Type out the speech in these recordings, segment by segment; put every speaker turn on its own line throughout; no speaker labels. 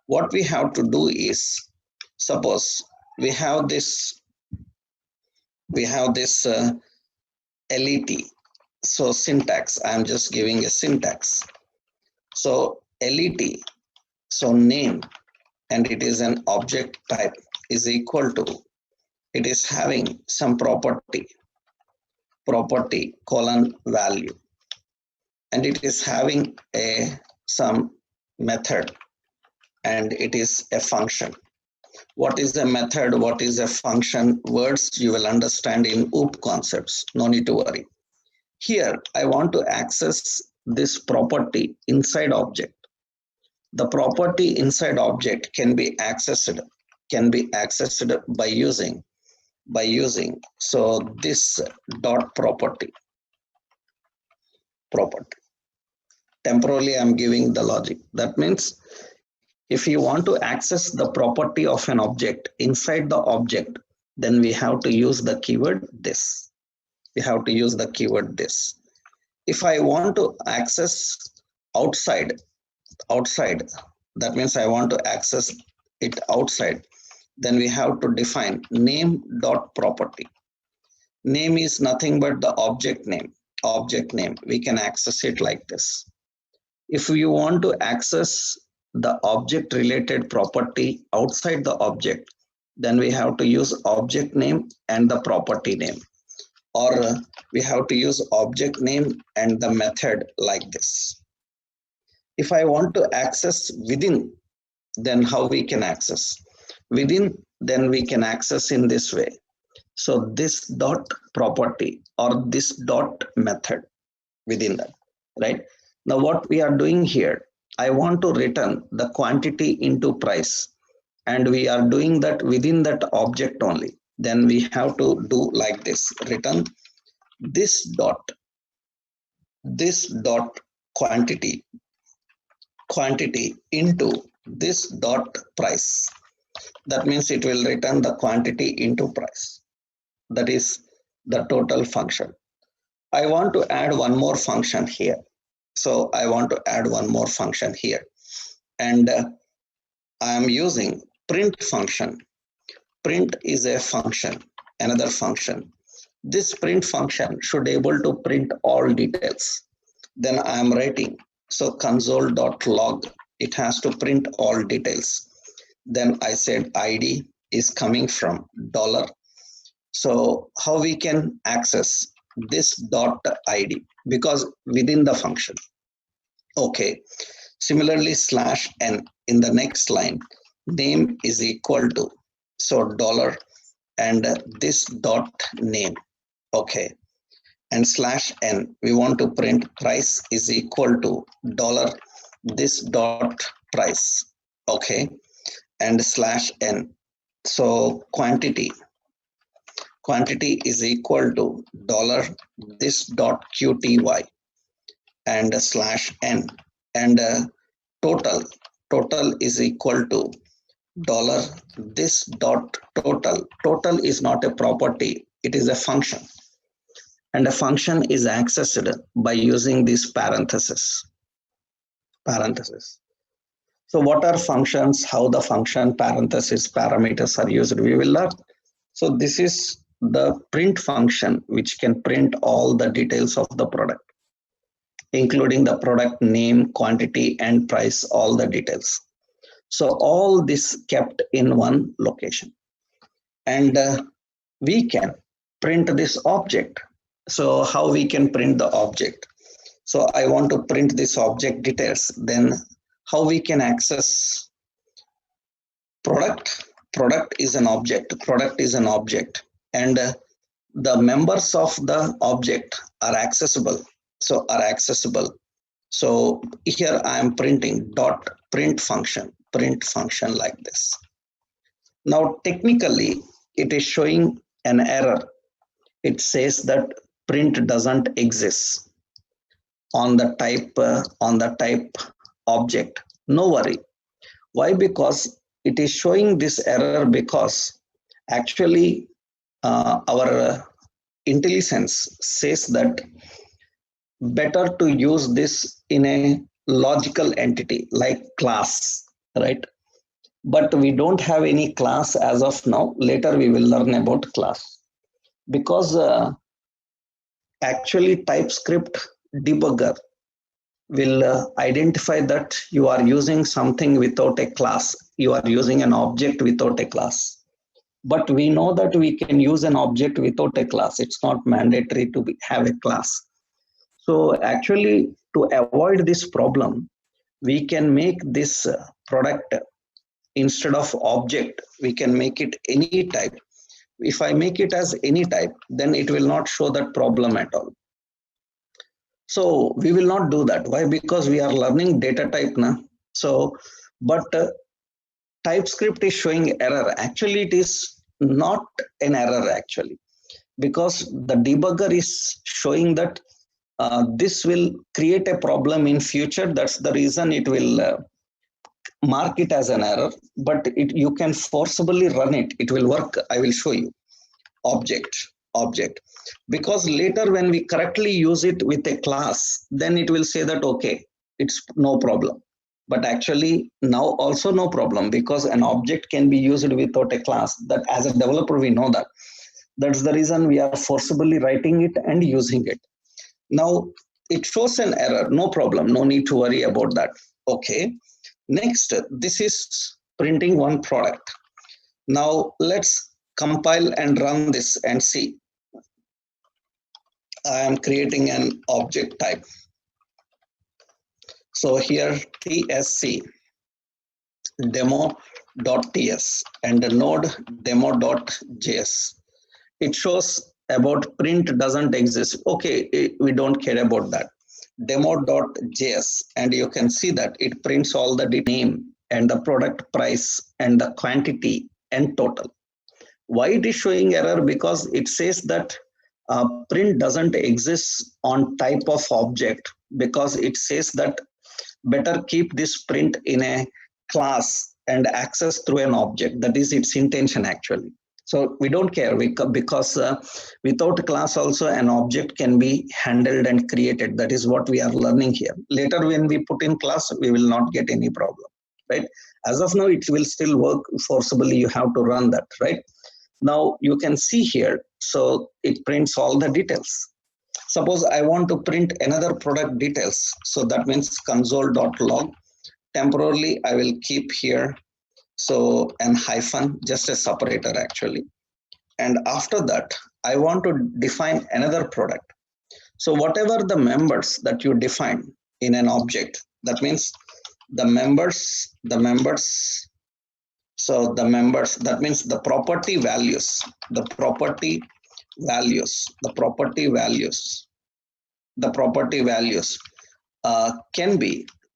What we have to do is, suppose we have this let. So syntax, I am just giving a syntax. So let, so name, and it is an object type, is equal to, it is having some property colon value, and it is having some method, and it is a function. What is a method, what is a function? Words you will understand in OOP concepts, no need to worry. Here I want to access this property inside object. The property inside object can be accessed by using so this dot property. Temporarily I'm giving the logic. That means if you want to access the property of an object inside the object, then we have to use the keyword this. If I want to access outside, that means I want to access it outside, then we have to define name dot property. Name is nothing but the object name. We can access it like this. If you want to access the object related property outside the object, then we have to use object name and the property name, or we have to use object name and the method like this. If I want to access within, then how we can access within? Then we can access in this way. So this dot property or this dot method within that, right? Now what we are doing here, I want to return the quantity into price, and we are doing that within that object only. Then we have to do like this, return this dot quantity into this dot price. That means it will return the quantity into price. That is the total function. I want to add one more function here. So I want to add one more function here, and I am using print function. Print is a function, another function. This print function should able to print all details. Then I am writing, so console.log, it has to print all details. Then I said ID is coming from $. So how we can access this dot ID? Because within the function. Okay. Similarly, /n in the next line, name is equal to, so $, and this dot name. Okay. And /n, we want to print price is equal to $, this dot price. Okay. And /n, so quantity is equal to $, this dot qty, and /n, and total is equal to $, this dot total. Total is not a property, it is a function, and a function is accessed by using this parenthesis. So what are functions? How the function, parenthesis, parameters are used, we will learn. So this is the print function, which can print all the details of the product, including the product name, quantity, and price, all the details. So all this kept in one location, and we can print this object. So how we can print the object? So I want to print this object details. Then how we can access product? Product is an object, and the members of the object are accessible. So here I am printing dot print function like this. Now technically it is showing an error. It says that print doesn't exist on the type object. No worry. Why? Because it is showing this error because actually our IntelliSense says that better to use this in a logical entity like class, right? but we don't have any class as of now. Later we will learn about class, because actually TypeScript debugger will identify that you are using something without a class. You are using an object without a class. But we know that we can use an object without a class. It's not mandatory to have a class. So actually, to avoid this problem, we can make this product, instead of object, we can make it any type. If I make it as any type, then it will not show that problem at all. So we will not do that. Why? Because we are learning data type now. So, but TypeScript is showing error. Actually, it is not an error actually, because the debugger is showing that this will create a problem in future. That's the reason it will mark it as an error, but you can forcibly run it. It will work. I will show you. Object, because later when we correctly use it with a class, then it will say that okay, it's no problem. But actually now also no problem, because an object can be used without a class. That as a developer we know that. That's the reason we are forcibly writing it and using it. Now it shows an error, no problem, no need to worry about that. Okay, next, this is printing one product. Now let's compile and run this and see. I am creating an object type. So here tsc demo.ts and the node demo.js. It shows about print doesn't exist. Okay, we don't care about that. Demo.js, and you can see that it prints all the name and the product price and the quantity and total. Why it is showing error? Because it says that print doesn't exist on type of object, because it says that better keep this print in a class and access through an object. That is its intention actually. So we don't care, because without a class also an object can be handled and created. That is what we are learning here. Later when we put in class, we will not get any problem, right? As of now, it will still work forcibly. You have to run that, right? Now you can see here, so it prints all the details. Suppose I want to print another product details. So that means console.log. Temporarily, I will keep here, so an hyphen, just a separator actually. And after that, I want to define another product. So whatever the members that you define in an object, that means the members, so the members, that means the property values,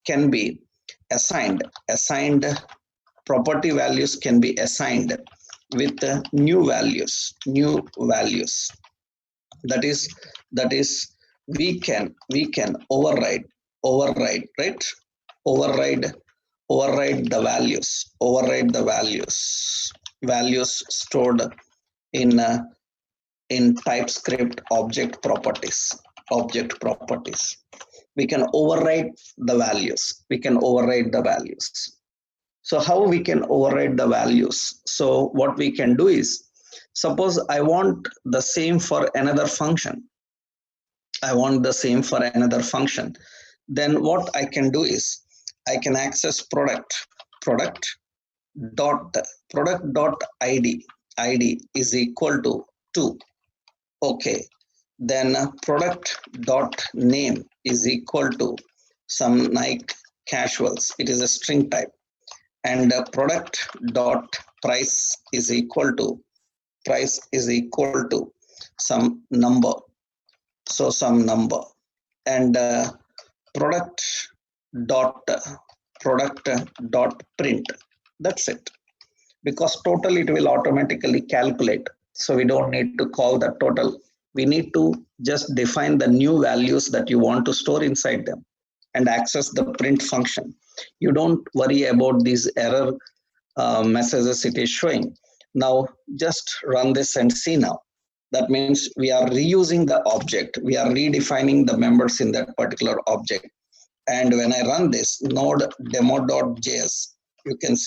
can be assigned. Property values can be assigned with new values. That is we can override, right? Override the values stored in TypeScript object properties. We can override the values. So how we can override the values? So what we can do is, suppose I want the same for another function. Then what I can do is, I can access product dot id is equal to 2. Okay, then product dot name is equal to some Nike casuals. It is a string type. And product dot price is equal to some number. So some number. And product dot print. That's it. Because total it will automatically calculate. So we don't need to call the total. We need to just define the new values that you want to store inside them and access the print function. You don't worry about these error messages it is showing. Now just run this and see now. That means we are reusing the object. We are redefining the members in that particular object. And when I run this node demo.js, you can see